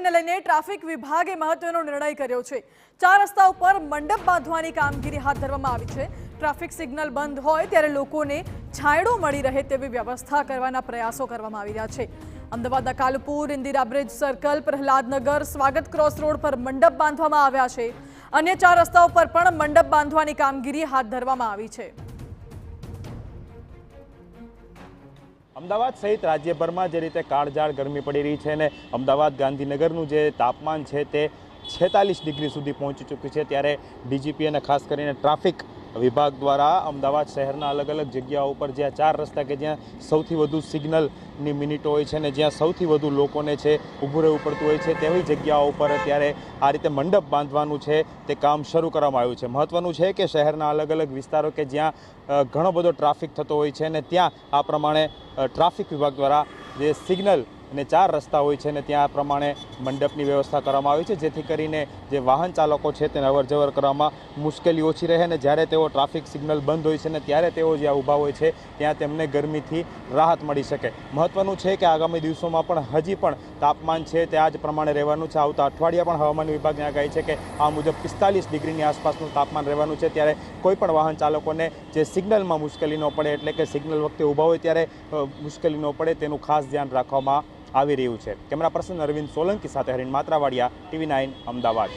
સિગ્નલને લઈને ટ્રાફિક વિભાગે મહત્વનો નિર્ણય કર્યો છે। 4 રસ્તાઓ પર મંડપ બાંધવાની કામગીરી હાથ ધરવામાં આવી છે। ટ્રાફિક સિગ્નલ બંધ હોય ત્યારે લોકોને છાંયડો મળી રહે તેવી વ્યવસ્થા કરવાના પ્રયાસો કરવામાં આવી રહ્યા છે। અમદાવાદના કાલુપુર, ઇન્દિરા બ્રિજ સર્કલ, પ્રહલાદનગર, સ્વાગત ક્રોસ રોડ પર મંડપ બાંધવામાં આવ્યા છે। અન્ય 4 રસ્તાઓ પર પણ મંડપ બાંધવાની કામગીરી હાથ ધરવામાં આવી છે। અમદાવાદ સહિત રાજ્યભરમાં જે રીતે કાળઝાળ ગરમી પડી રહી છે અને અમદાવાદ ગાંધીનગરનું જે તાપમાન છે તે 46 ડિગ્રી સુધી પહોંચી ચૂક્યું છે, ત્યારે ડીજીપી અને ખાસ કરીને ટ્રાફિક વિભાગ દ્વારા અમદાવાદ શહેરના અલગ અલગ જગ્યાઓ પર જ્યાં 4 રસ્તા કે જ્યાં સૌથી વધુ સિગ્નલની મિનિટો હોય છે અને જ્યાં સૌથી વધુ લોકોને છે ઊભું રહેવું પડતું હોય છે તેવી જગ્યાઓ પર અત્યારે આ રીતે મંડપ બાંધવાનું છે તે કામ શરૂ કરવામાં આવ્યું છે। મહત્વનું છે કે શહેરના અલગ અલગ વિસ્તારો કે જ્યાં ઘણો બધો ટ્રાફિક થતો હોય છે અને ત્યાં આ પ્રમાણે ટ્રાફિક વિભાગ દ્વારા જે સિગ્નલ અને 4 રસ્તા હોય છે ને ત્યાં પ્રમાણે મંડપની વ્યવસ્થા કરવામાં આવી છે, જેથી કરીને જે વાહન ચાલકો છે તેને અવરજવર કરવામાં મુશ્કેલી ઓછી રહે અને જ્યારે તેઓ ટ્રાફિક સિગ્નલ બંધ હોય છે ને ત્યારે તેઓ જ્યાં ઊભા હોય છે ત્યાં તેમને ગરમીથી રાહત મળી શકે। મહત્વનું છે કે આગામી દિવસોમાં પણ હજી પણ તાપમાન છે તે આ જ પ્રમાણે રહેવાનું છે। આવતા અઠવાડિયા પણ હવામાન વિભાગની આગાહી છે કે આ મુજબ 45 ડિગ્રીની આસપાસનું તાપમાન રહેવાનું છે, ત્યારે કોઈ પણ વાહન ચાલકોને જે સિગ્નલમાં મુશ્કેલી ન પડે, એટલે કે સિગ્નલ વખતે ઊભા હોય ત્યારે મુશ્કેલી ન પડે તેનું ખાસ ધ્યાન રાખવામાં આવી રહ્યું છે। કેમેરા પર્સન અરવિંદ સોલંકી સાથે હરીન માત્રાવાડિયા, TV9 અમદાવાદ।